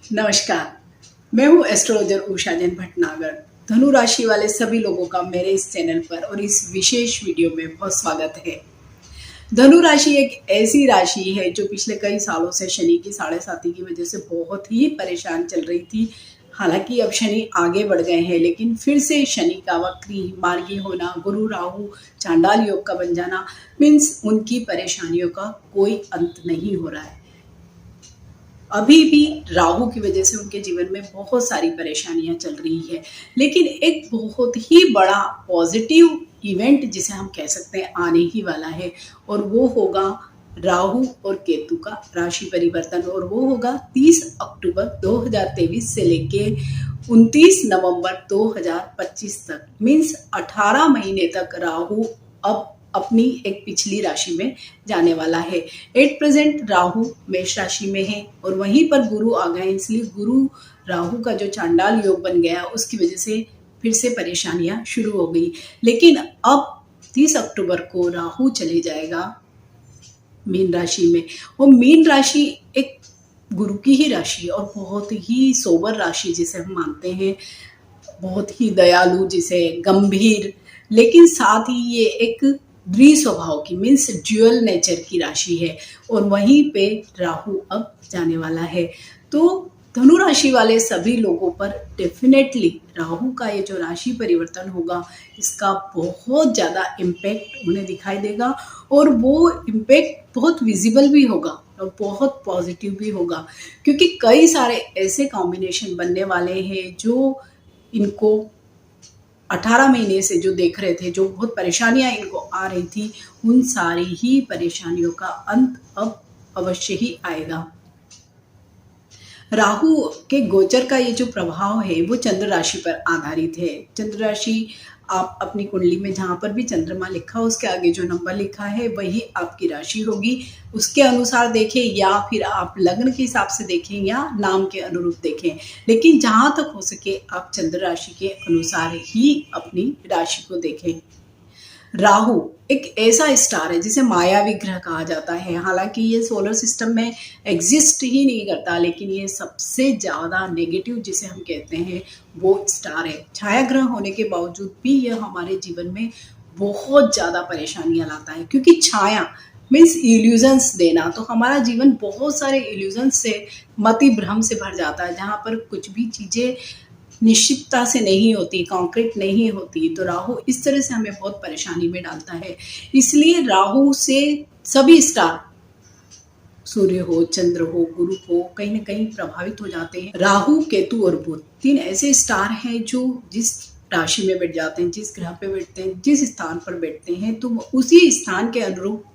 नमस्कार। मैं हूँ एस्ट्रोलॉजर उषा जैन भटनागर। धनु राशि वाले सभी लोगों का मेरे इस चैनल पर और इस विशेष वीडियो में बहुत स्वागत है। धनु राशि एक ऐसी राशि है जो पिछले कई सालों से शनि की साढ़े साती की वजह से बहुत ही परेशान चल रही थी। हालांकि अब शनि आगे बढ़ गए हैं, लेकिन फिर से शनि का वक्री मार्गी होना, गुरु राहु चांडाल योग का बन जाना मीन्स उनकी परेशानियों का कोई अंत नहीं हो रहा है। अभी भी राहु की वजह से उनके जीवन में बहुत सारी परेशानियां चल रही है, लेकिन एक बहुत ही बड़ा पॉजिटिव इवेंट जिसे हम कह सकते हैं आने ही वाला है, और वो होगा राहु और केतु का राशि परिवर्तन। और वो होगा 30 अक्टूबर 2023 से लेके 29 नवंबर 2025 तक, मीन्स 18 महीने तक राहु अब अपनी एक पिछली राशि में जाने वाला है। एट प्रेजेंट राहु मेष राशि में है और वहीं पर गुरु आ गए, इसलिए गुरु राहु का जो चांडाल योग बन गया उसकी वजह से फिर से परेशानियां शुरू हो गई। लेकिन अब 30 अक्टूबर को राहु चले जाएगा मीन राशि में। वो मीन राशि एक गुरु की ही राशि और बहुत ही सोबर राशि जिसे हम मानते हैं, बहुत ही दयालु, जिसे गंभीर, लेकिन साथ ही ये एक द्वि स्वभाव की मीन्स ड्यूअल नेचर की राशि है और वहीं पे राहु अब जाने वाला है। तो धनु राशि वाले सभी लोगों पर डेफिनेटली राहु का ये जो राशि परिवर्तन होगा इसका बहुत ज़्यादा इम्पैक्ट उन्हें दिखाई देगा, और वो इम्पैक्ट बहुत विजिबल भी होगा और बहुत पॉजिटिव भी होगा, क्योंकि कई सारे ऐसे कॉम्बिनेशन बनने वाले हैं जो इनको 18 महीने से जो देख रहे थे, जो बहुत परेशानियां इनको आ रही थी, उन सारी ही परेशानियों का अंत अब अवश्य ही आएगा। राहु के गोचर का ये जो प्रभाव है वो चंद्र राशि पर आधारित है। चंद्र राशि आप अपनी कुंडली में जहाँ पर भी चंद्रमा लिखा हो उसके आगे जो नंबर लिखा है वही आपकी राशि होगी। उसके अनुसार देखें या फिर आप लग्न के हिसाब से देखें या नाम के अनुरूप देखें, लेकिन जहाँ तक हो सके आप चंद्र राशि के अनुसार ही अपनी राशि को देखें। राहु एक ऐसा स्टार है जिसे मायावी ग्रह कहा जाता है। हालांकि ये सोलर सिस्टम में एग्जिस्ट ही नहीं करता, लेकिन ये सबसे ज़्यादा नेगेटिव जिसे हम कहते हैं वो स्टार है। छाया ग्रह होने के बावजूद भी यह हमारे जीवन में बहुत ज़्यादा परेशानियां लाता है, क्योंकि छाया मीन्स इल्यूजन्स देना, तो हमारा जीवन बहुत सारे इल्यूजन्स से, मति भ्रम से भर जाता है, जहाँ पर कुछ भी चीज़ें निश्चितता से नहीं होती, कॉन्क्रीट नहीं होती। तो राहु इस तरह से हमें बहुत परेशानी में डालता है। इसलिए राहु से सभी स्टार, सूर्य हो, चंद्र हो, गुरु हो, कहीं ना कहीं प्रभावित हो जाते हैं। राहु, केतु और बुध तीन ऐसे स्टार हैं जो जिस राशि में बैठ जाते हैं, जिस ग्रह पे बैठते हैं, जिस स्थान पर बैठते हैं, तो उसी स्थान के अनुरूप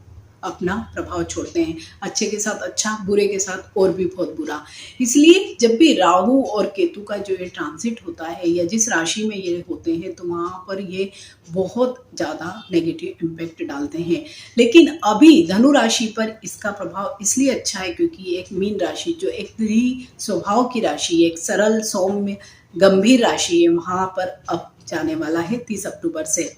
अपना प्रभाव छोड़ते हैं। अच्छे के साथ अच्छा, बुरे के साथ और भी बहुत बुरा। इसलिए जब भी राहु और केतु का जो ये ट्रांसिट होता है या जिस राशि में ये होते हैं, तो वहाँ पर ये बहुत ज़्यादा नेगेटिव इम्पैक्ट डालते हैं। लेकिन अभी धनु राशि पर इसका प्रभाव इसलिए अच्छा है क्योंकि एक मीन राशि जो एक द्वि स्वभाव की राशि, एक सरल सौम्य गंभीर राशि है, वहाँ पर अब जाने वाला है 30 अक्टूबर से।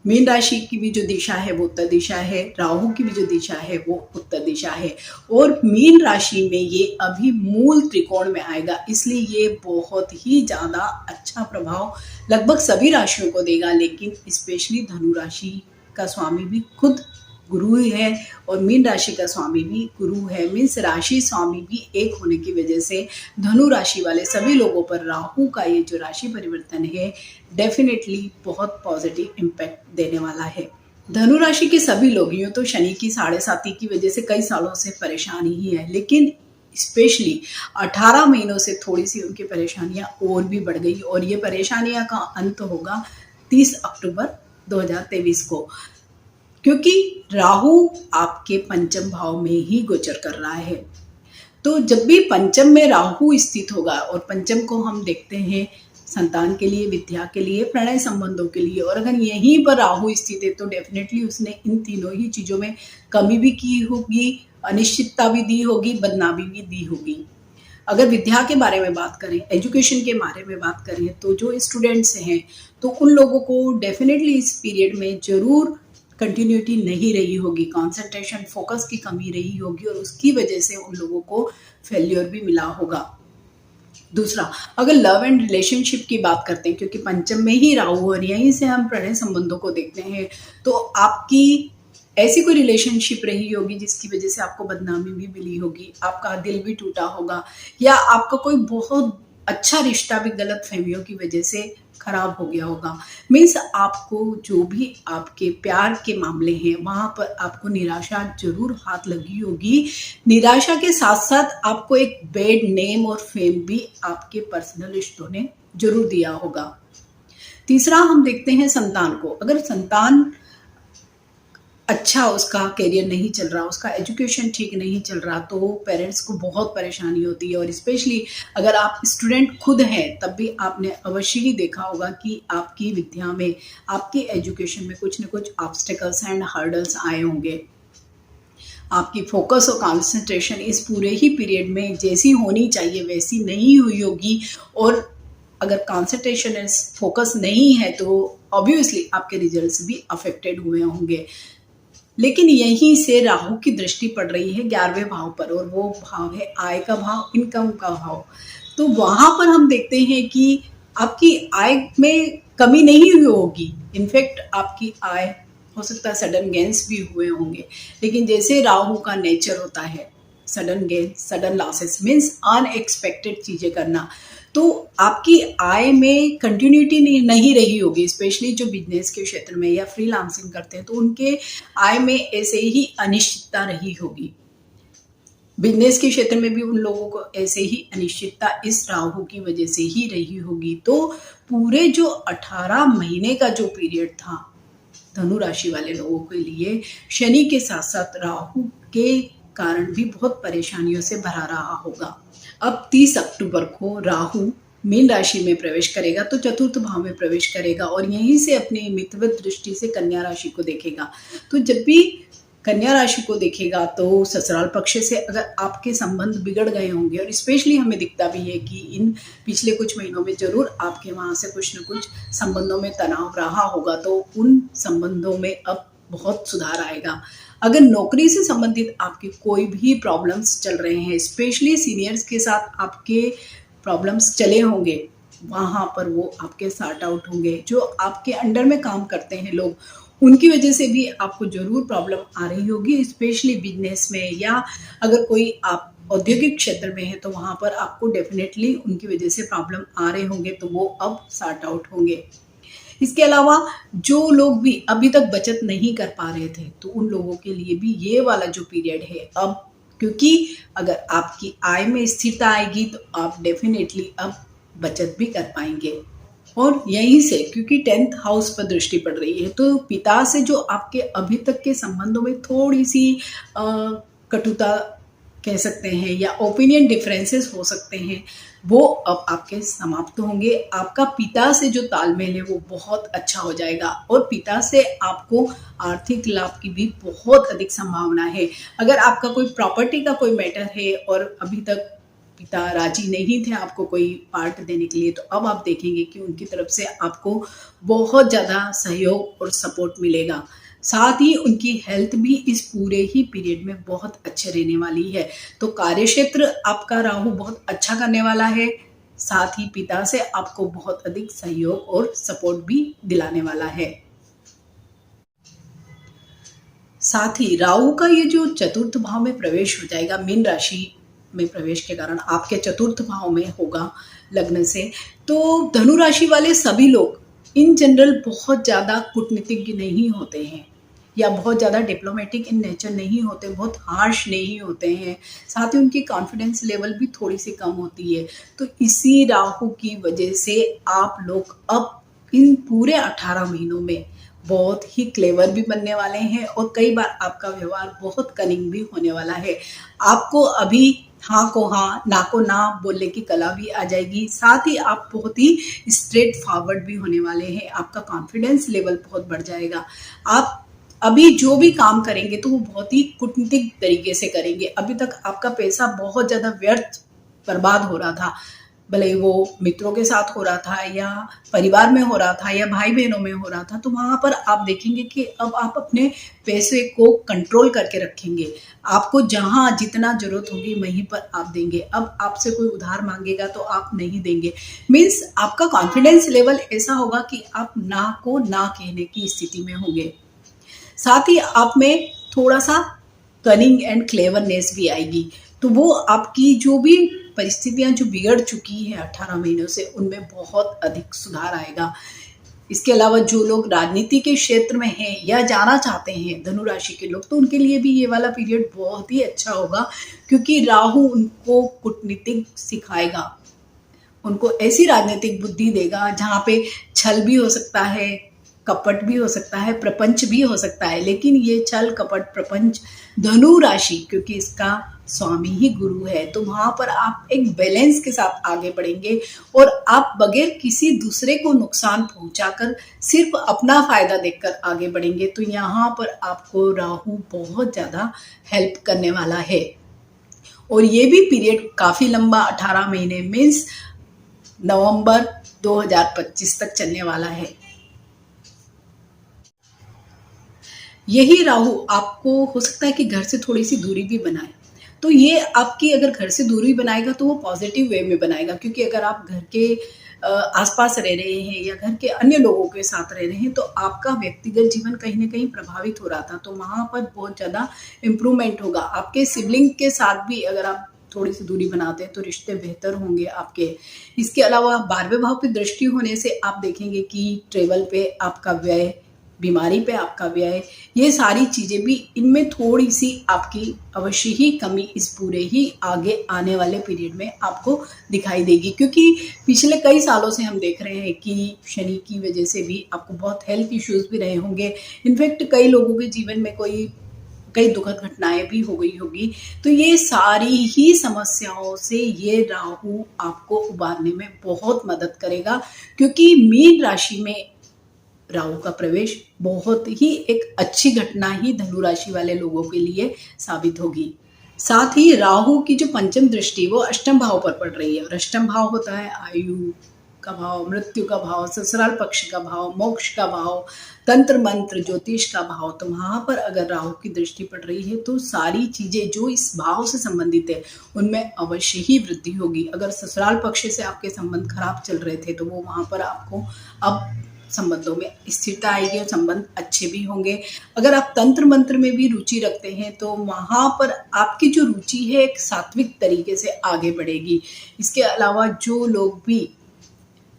मीन राशि की भी जो दिशा है वो उत्तर दिशा है, राहु की भी जो दिशा है वो उत्तर दिशा है, और मीन राशि में ये अभी मूल त्रिकोण में आएगा, इसलिए ये बहुत ही ज़्यादा अच्छा प्रभाव लगभग सभी राशियों को देगा। लेकिन स्पेशली धनु राशि का स्वामी भी खुद गुरु ही है और मीन राशि का स्वामी भी गुरु है, मीन्स राशि स्वामी भी एक होने की वजह से धनु राशि वाले सभी लोगों पर राहु का ये जो राशि परिवर्तन है डेफिनेटली बहुत पॉजिटिव इम्पैक्ट देने वाला है। धनु राशि के सभी लोग यूँ तो शनि की साढ़े साती की वजह से कई सालों से परेशानी ही है, लेकिन स्पेशली 18 महीनों से थोड़ी सी उनकी परेशानियां और भी बढ़ गई, और ये परेशानियां का अंत होगा 30 अक्टूबर 2023 को, क्योंकि राहु आपके पंचम भाव में ही गोचर कर रहा है। तो जब भी पंचम में राहु स्थित होगा, और पंचम को हम देखते हैं संतान के लिए, विद्या के लिए, प्रणय संबंधों के लिए, और अगर यहीं पर राहु स्थित है तो डेफिनेटली उसने इन तीनों ही चीज़ों में कमी भी की होगी, अनिश्चितता भी दी होगी, बदनामी भी दी होगी। अगर विद्या के बारे में बात करें, एजुकेशन के बारे में बात करें, तो जो स्टूडेंट्स हैं तो उन लोगों को डेफिनेटली इस पीरियड में ज़रूर कंटिन्यूटी नहीं रही होगी, कंसंट्रेशन फोकस की कमी रही होगी और उसकी वजह से उन लोगों को फेल्योर भी मिला होगा। दूसरा, अगर लव एंड रिलेशनशिप की बात करते हैं, क्योंकि पंचम में ही राहु और यहीं से हम प्रणय संबंधों को देखते हैं, तो आपकी ऐसी कोई रिलेशनशिप रही होगी जिसकी वजह से आपको बदनामी भी मिली होगी, आपका दिल भी टूटा होगा, या आपका कोई बहुत अच्छा रिश्ता भी गलत फहमियों की वजह से खराब हो गया होगा। मीन्स आपको जो भी आपके प्यार के मामले हैं वहां पर आपको निराशा जरूर हाथ लगी होगी। निराशा के साथ साथ आपको एक बैड नेम और फेम भी आपके पर्सनल रिश्तों ने जरूर दिया होगा। तीसरा, हम देखते हैं संतान को। अगर संतान अच्छा, उसका करियर नहीं चल रहा, उसका एजुकेशन ठीक नहीं चल रहा, तो पेरेंट्स को बहुत परेशानी होती है। और स्पेशली अगर आप स्टूडेंट खुद हैं तब भी आपने अवश्य ही देखा होगा कि आपकी विद्या में, आपकी एजुकेशन में कुछ न कुछ ऑब्स्टेकल्स एंड हर्डल्स आए होंगे। आपकी फोकस और कंसंट्रेशन इस पूरे ही पीरियड में जैसी होनी चाहिए वैसी नहीं हुई होगी, और अगर कंसंट्रेशन एंड फोकस नहीं है तो ऑब्वियसली आपके रिजल्ट्स भी अफेक्टेड हुए होंगे। लेकिन यहीं से राहु की दृष्टि पड़ रही है 11वें भाव पर, और वो भाव है आय का भाव, इनकम का भाव। तो वहां पर हम देखते हैं कि आपकी आय में कमी नहीं हुई होगी, इनफैक्ट आपकी आय हो सकता है सडन गेन्स भी हुए होंगे। लेकिन जैसे राहु का नेचर होता है sudden gain, sudden losses, means unexpected चीजें करना, तो आपकी आय में कंटिन्यूटी नहीं रही होगी। स्पेशली जो बिजनेस के क्षेत्र में या फ्रीलांसिंग करते हैं तो उनके आय में ऐसे ही अनिश्चितता रही होगी। बिजनेस के क्षेत्र में भी उन लोगों को ऐसे ही अनिश्चितता इस राहु की वजह से ही रही होगी। तो पूरे जो 18 महीने का जो पीरियड था धनु राशि वाले लोगों के लिए शनि के साथ साथ राहु के कारण भी बहुत परेशानियों से भरा रहा होगा। अब 30 अक्टूबर को राहु मीन राशि में प्रवेश करेगा, तो चतुर्थ भाव में प्रवेश करेगा और यहीं से अपनी मित्रवत दृष्टि से कन्या राशि को देखेगा। तो जब भी कन्या राशि को देखेगा तो ससुराल पक्ष से अगर आपके संबंध बिगड़ गए होंगे, और स्पेशली हमें दिखता भी है कि इन पिछले कुछ महीनों में जरूर आपके वहां से कुछ न कुछ संबंधों में तनाव रहा होगा, तो उन संबंधों में अब बहुत सुधार आएगा। अगर नौकरी से संबंधित आपके कोई भी प्रॉब्लम्स चल रहे हैं, स्पेशली सीनियर्स के साथ आपके प्रॉब्लम्स चले होंगे, वहां पर वो आपके सॉर्ट आउट होंगे। जो आपके अंडर में काम करते हैं लोग, उनकी वजह से भी आपको जरूर प्रॉब्लम आ रही होगी, स्पेशली बिजनेस में, या अगर कोई आप औद्योगिक क्षेत्र में है तो वहां पर आपको डेफिनेटली उनकी वजह से प्रॉब्लम आ रहे होंगे, तो वो अब सॉर्ट आउट होंगे। इसके अलावा जो लोग भी अभी तक बचत नहीं कर पा रहे थे, तो उन लोगों के लिए भी ये वाला जो पीरियड है अब, क्योंकि अगर आपकी आय में स्थिरता आएगी तो आप डेफिनेटली अब बचत भी कर पाएंगे। और यहीं से क्योंकि 10th हाउस पर दृष्टि पड़ रही है, तो पिता से जो आपके अभी तक के संबंधों में थोड़ी सी कटुता कह सकते हैं या ओपिनियन डिफरेंसेस हो सकते हैं, वो अब आपके समाप्त होंगे। आपका पिता से जो तालमेल है वो बहुत अच्छा हो जाएगा, और पिता से आपको आर्थिक लाभ की भी बहुत अधिक संभावना है। अगर आपका कोई प्रॉपर्टी का कोई मैटर है और अभी तक पिता राजी नहीं थे आपको कोई पार्ट देने के लिए, तो अब आप देखेंगे कि उनकी तरफ से आपको बहुत ज़्यादा सहयोग और सपोर्ट मिलेगा। साथ ही उनकी हेल्थ भी इस पूरे ही पीरियड में बहुत अच्छे रहने वाली है। तो कार्यक्षेत्र आपका राहु बहुत अच्छा करने वाला है, साथ ही पिता से आपको बहुत अधिक सहयोग और सपोर्ट भी दिलाने वाला है। साथ ही राहु का ये जो चतुर्थ भाव में प्रवेश हो जाएगा, मीन राशि में प्रवेश के कारण आपके चतुर्थ भाव में होगा लग्न से, तो धनु राशि वाले सभी लोग इन जनरल बहुत ज़्यादा कूटनीतिज्ञ नहीं होते हैं, या बहुत ज़्यादा डिप्लोमेटिक इन नेचर नहीं होते, बहुत हार्श नहीं होते हैं। साथ ही उनकी कॉन्फिडेंस लेवल भी थोड़ी सी कम होती है। तो इसी राहु की वजह से आप लोग अब इन पूरे 18 महीनों में बहुत ही क्लेवर भी बनने वाले हैं, और कई बार आपका व्यवहार बहुत कनिंग भी होने वाला है। आपको अभी हाँ को हाँ, ना को ना बोलने की कला भी आ जाएगी। साथ ही आप बहुत ही स्ट्रेट फॉरवर्ड भी होने वाले हैं। आपका कॉन्फिडेंस लेवल बहुत बढ़ जाएगा। आप अभी जो भी काम करेंगे तो वो बहुत ही कूटनीतिक तरीके से करेंगे। अभी तक आपका पैसा बहुत ज़्यादा व्यर्थ बर्बाद हो रहा था, भले वो मित्रों के साथ हो रहा था या परिवार में हो रहा था या भाई बहनों में हो रहा था, तो वहाँ पर आप देखेंगे कि अब आप अपने पैसे को कंट्रोल करके रखेंगे। आपको जहाँ जितना ज़रूरत होगी वहीं पर आप देंगे। अब आपसे कोई उधार मांगेगा तो आप नहीं देंगे। मीन्स आपका कॉन्फिडेंस लेवल ऐसा होगा कि आप ना को ना कहने की स्थिति में होंगे। साथ ही आप में थोड़ा सा कनिंग एंड क्लेवरनेस भी आएगी। तो वो आपकी जो भी परिस्थितियां जो बिगड़ चुकी हैं 18 महीनों से, उनमें बहुत अधिक सुधार आएगा। इसके अलावा जो लोग राजनीति के क्षेत्र में हैं या जाना चाहते हैं धनु राशि के लोग, तो उनके लिए भी ये वाला पीरियड बहुत ही अच्छा होगा, क्योंकि राहु उनको कूटनीतिक सिखाएगा, उनको ऐसी राजनीतिक बुद्धि देगा जहाँ पे छल भी हो सकता है, कपट भी हो सकता है, प्रपंच भी हो सकता है। लेकिन ये छल कपट प्रपंच धनु राशि, क्योंकि इसका स्वामी ही गुरु है, तो वहां पर आप एक बैलेंस के साथ आगे बढ़ेंगे और आप बगैर किसी दूसरे को नुकसान पहुंचाकर सिर्फ अपना फायदा देखकर आगे बढ़ेंगे। तो यहाँ पर आपको राहु बहुत ज्यादा हेल्प करने वाला है। और ये भी पीरियड काफी लंबा 18 महीने मीन्स नवंबर 2025 तक चलने वाला है। यही राहु आपको हो सकता है कि घर से थोड़ी सी दूरी भी बनाए। तो ये आपकी अगर घर से दूरी बनाएगा तो वो पॉजिटिव वे में बनाएगा, क्योंकि अगर आप घर के आसपास रह रहे हैं या घर के अन्य लोगों के साथ रह रहे हैं तो आपका व्यक्तिगत जीवन कहीं ना कहीं प्रभावित हो रहा था, तो वहां पर बहुत ज़्यादा इम्प्रूवमेंट होगा। आपके सिबलिंग के साथ भी अगर आप थोड़ी सी दूरी बनाते हैं तो रिश्ते बेहतर होंगे आपके। इसके अलावा 12वें भाव की दृष्टि होने से आप देखेंगे कि ट्रेवल पे आपका व्यय, बीमारी पे आपका व्यय, ये सारी चीजें भी इनमें थोड़ी सी आपकी अवश्य ही कमी इस पूरे ही आगे आने वाले पीरियड में आपको दिखाई देगी। क्योंकि पिछले कई सालों से हम देख रहे हैं कि शनि की वजह से भी आपको बहुत हेल्थ इश्यूज भी रहे होंगे। इनफैक्ट कई लोगों के जीवन में कई दुखद घटनाएं भी हो गई होगी। तो ये सारी ही समस्याओं से ये राहु आपको उबारने में बहुत मदद करेगा, क्योंकि मीन राशि में राहु का प्रवेश बहुत ही एक अच्छी घटना ही धनु राशि वाले लोगों के लिए साबित होगी। साथ ही राहु की जो पंचम दृष्टि वो अष्टम भाव पर पड़ रही है, और अष्टम भाव होता है आयु का भाव, मृत्यु का भाव, ससुराल पक्ष का भाव, मोक्ष का भाव, तंत्र मंत्र ज्योतिष का भाव। तो वहां पर अगर राहु की दृष्टि पड़ रही है तो सारी चीजें जो इस भाव से संबंधित है उनमें अवश्य ही वृद्धि होगी। अगर ससुराल पक्ष से आपके संबंध खराब चल रहे थे तो वो वहां पर आपको अब संबंधों में स्थिरता आएगी और संबंध अच्छे भी होंगे। अगर आप तंत्र मंत्र में भी रुचि रखते हैं तो वहां पर आपकी जो रुचि है एक सात्विक तरीके से आगे बढ़ेगी। इसके अलावा जो लोग भी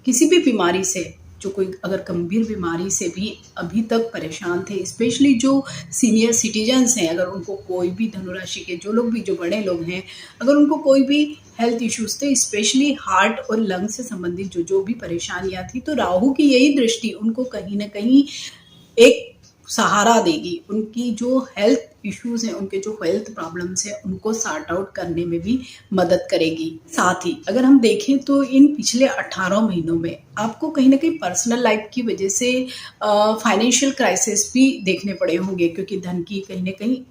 किसी भी बीमारी से, जो कोई अगर गंभीर बीमारी से भी अभी तक परेशान थे, स्पेशली जो सीनियर सिटीजन्स हैं, अगर उनको कोई भी धनुराशि के जो लोग भी, जो बड़े लोग हैं, अगर उनको कोई भी हेल्थ इश्यूज थे, स्पेशली हार्ट और लंग से संबंधित जो भी परेशानियां थी, तो राहु की यही दृष्टि उनको कहीं ना कहीं एक सहारा देगी। उनकी जो हेल्थ इश्यूज हैं, उनके जो हेल्थ प्रॉब्लम्स हैं, उनको सॉर्ट आउट करने में भी मदद करेगी। साथ ही अगर हम देखें तो इन पिछले 18 महीनों में आपको कहीं ना कहीं पर्सनल लाइफ की वजह से फाइनेंशियल क्राइसिस भी देखने पड़े होंगे, क्योंकि धन की कहीं ना कहीं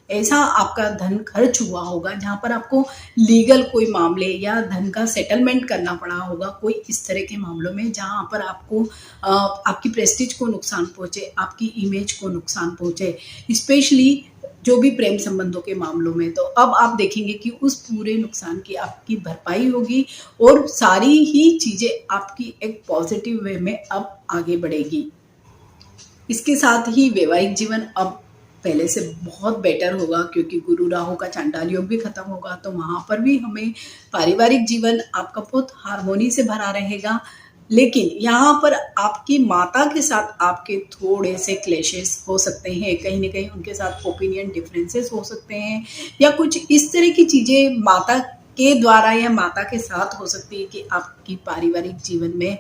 ऐसा आपका धन खर्च हुआ होगा जहां पर आपको लीगल कोई मामले या धन का सेटलमेंट करना पड़ा होगा, कोई इस तरह के मामलों में जहां पर आपको आपकी प्रेस्टीज को नुकसान पहुंचे, आपकी इमेज को नुकसान पहुंचे, स्पेशली जो भी प्रेम संबंधों के मामलों में। तो अब आप देखेंगे कि उस पूरे नुकसान की आपकी भरपाई होगी और सारी ही चीजें आपकी एक पॉजिटिव वे में अब आगे बढ़ेगी। इसके साथ ही वैवाहिक जीवन अब पहले से बहुत बेटर होगा, क्योंकि गुरु राहु का चांडाल योग भी खत्म होगा, तो वहां पर भी हमें पारिवारिक जीवन आपका बहुत हार्मोनी से भरा रहेगा। लेकिन यहाँ पर आपकी माता के साथ आपके थोड़े से क्लेशेस हो सकते हैं, कहीं ना कहीं उनके साथ ओपिनियन डिफरेंसेस हो सकते हैं, या कुछ इस तरह की चीजें माता के द्वारा या माता के साथ हो सकती है कि आपकी पारिवारिक जीवन में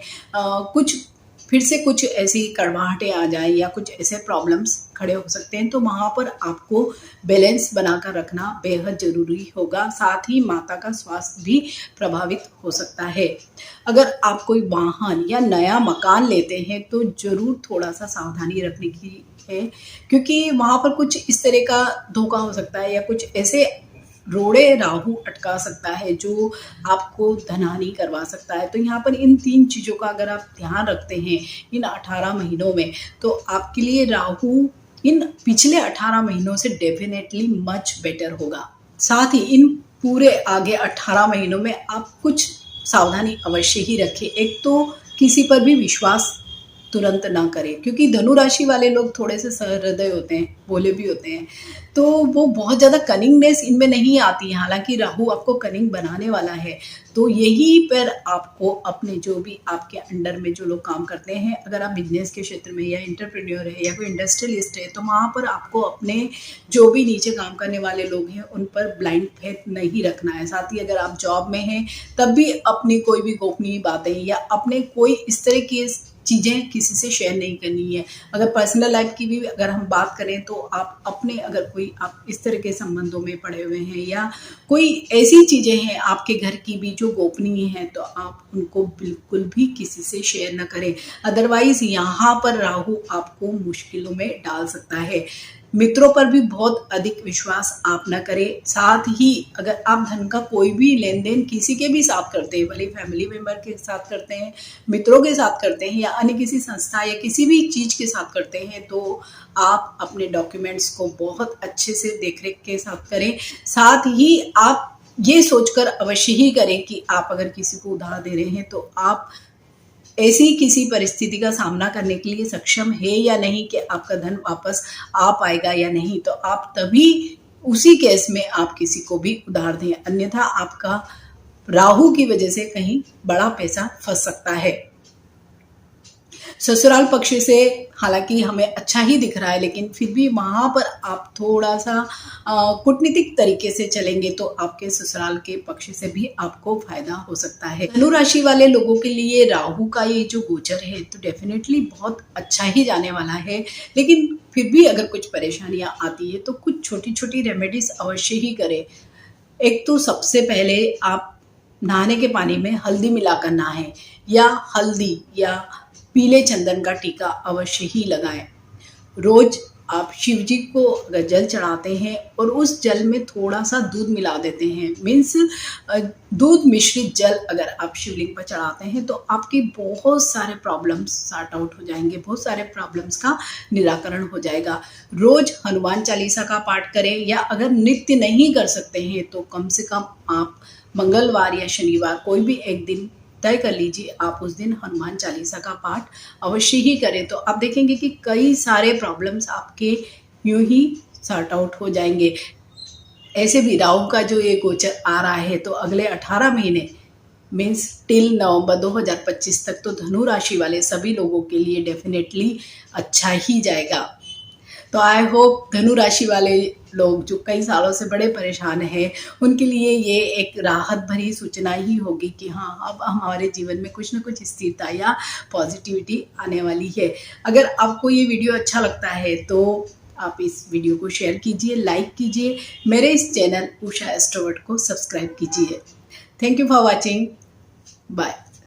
फिर से कुछ ऐसी कड़वाहटें आ जाए या कुछ ऐसे प्रॉब्लम्स खड़े हो सकते हैं। तो वहाँ पर आपको बैलेंस बनाकर रखना बेहद जरूरी होगा। साथ ही माता का स्वास्थ्य भी प्रभावित हो सकता है। अगर आप कोई वाहन या नया मकान लेते हैं तो जरूर थोड़ा सा सावधानी रखने की है, क्योंकि वहाँ पर कुछ इस तरह का धोखा हो सकता है या कुछ ऐसे रोड़े राहु अटका सकता है, जो आपको धनहानि करवा सकता है। तो यहाँ पर इन 3 चीज़ों का अगर आप ध्यान रखते हैं इन 18 महीनों में, तो आपके लिए राहु इन पिछले 18 महीनों से डेफिनेटली मच बेटर होगा। साथ ही इन पूरे आगे 18 महीनों में आप कुछ सावधानी अवश्य ही रखें। एक तो किसी पर भी विश्वास तुरंत ना करें, क्योंकि धनु राशि वाले लोग थोड़े से सहृदय होते हैं, भोले भी होते हैं, तो वो बहुत ज़्यादा कनिंगनेस इनमें नहीं आती है। हालांकि राहु आपको कनिंग बनाने वाला है, तो यहीं पर आपको अपने जो भी आपके अंडर में जो लोग काम करते हैं, अगर आप बिजनेस के क्षेत्र में या एंटरप्रेन्योर है या कोई इंडस्ट्रियलिस्ट है, तो वहाँ पर आपको अपने जो भी नीचे काम करने वाले लोग हैं उन पर ब्लाइंड फेथ नहीं रखना है। साथ ही अगर आप जॉब में हैं तब भी अपनी कोई भी गोपनीय बातें या अपने कोई इस तरह की चीज़ें किसी से शेयर नहीं करनी है। अगर पर्सनल लाइफ की भी अगर हम बात करें, तो आप अपने अगर कोई आप इस तरह के संबंधों में पड़े हुए हैं या कोई ऐसी चीज़ें हैं आपके घर की भी जो गोपनीय हैं, तो आप उनको बिल्कुल भी किसी से शेयर ना करें। अदरवाइज यहाँ पर राहु आपको मुश्किलों में डाल सकता है। मित्रों पर भी बहुत अधिक विश्वास आप न करें। साथ ही अगर आप धन का कोई भी लेन देन किसी के भी साथ करते हैं, भले फैमिली मेंबर के साथ करते हैं, मित्रों के साथ करते हैं या अन्य किसी संस्था या किसी भी चीज़ के साथ करते हैं, तो आप अपने डॉक्यूमेंट्स को बहुत अच्छे से देखरेख के साथ करें। साथ ही आप ये सोचकर अवश्य ही करें कि आप अगर किसी को उधार दे रहे हैं तो आप ऐसी किसी परिस्थिति का सामना करने के लिए सक्षम है या नहीं कि आपका धन वापस आ पाएगा या नहीं, तो आप तभी उसी केस में आप किसी को भी उधार दें, अन्यथा आपका राहु की वजह से कहीं बड़ा पैसा फंस सकता है। ससुराल पक्ष से हालांकि हमें अच्छा ही दिख रहा है, लेकिन फिर भी वहाँ पर आप थोड़ा सा कूटनीतिक तरीके से चलेंगे तो आपके ससुराल के पक्ष से भी आपको फायदा हो सकता है। धनु राशि वाले लोगों के लिए राहु का ये जो गोचर है तो डेफिनेटली बहुत अच्छा ही जाने वाला है, लेकिन फिर भी अगर कुछ परेशानियां आती है तो कुछ छोटी छोटी रेमेडीज अवश्य ही करें। एक तो सबसे पहले आप नहाने के पानी में हल्दी मिलाकर नहाएं या हल्दी या पीले चंदन का टीका अवश्य ही लगाएं। रोज आप शिव जी को अगर जल चढ़ाते हैं और उस जल में थोड़ा सा दूध मिला देते हैं, मीन्स दूध मिश्रित जल अगर आप शिवलिंग पर चढ़ाते हैं, तो आपकी बहुत सारे प्रॉब्लम्स सॉर्ट आउट हो जाएंगे, बहुत सारे प्रॉब्लम्स का निराकरण हो जाएगा। रोज हनुमान चालीसा का पाठ करें, या अगर नित्य नहीं कर सकते हैं तो कम से कम आप मंगलवार या शनिवार कोई भी एक दिन तय कर लीजिए, आप उस दिन हनुमान चालीसा का पाठ अवश्य ही करें। तो आप देखेंगे कि कई सारे प्रॉब्लम्स आपके यूं ही सॉर्ट आउट हो जाएंगे। ऐसे भी राहु का जो ये गोचर आ रहा है, तो अगले 18 महीने मीन्स टिल नवंबर 2025 तक तो धनु राशि वाले सभी लोगों के लिए डेफिनेटली अच्छा ही जाएगा। तो आई होप धनु राशि वाले लोग जो कई सालों से बड़े परेशान हैं, उनके लिए ये एक राहत भरी सूचना ही होगी कि हाँ, अब हमारे जीवन में कुछ न कुछ स्थिरता या पॉजिटिविटी आने वाली है। अगर आपको ये वीडियो अच्छा लगता है तो आप इस वीडियो को शेयर कीजिए, लाइक कीजिए, मेरे इस चैनल उषा एस्ट्रोवर्ट को सब्सक्राइब कीजिए। Thank you for watching, bye.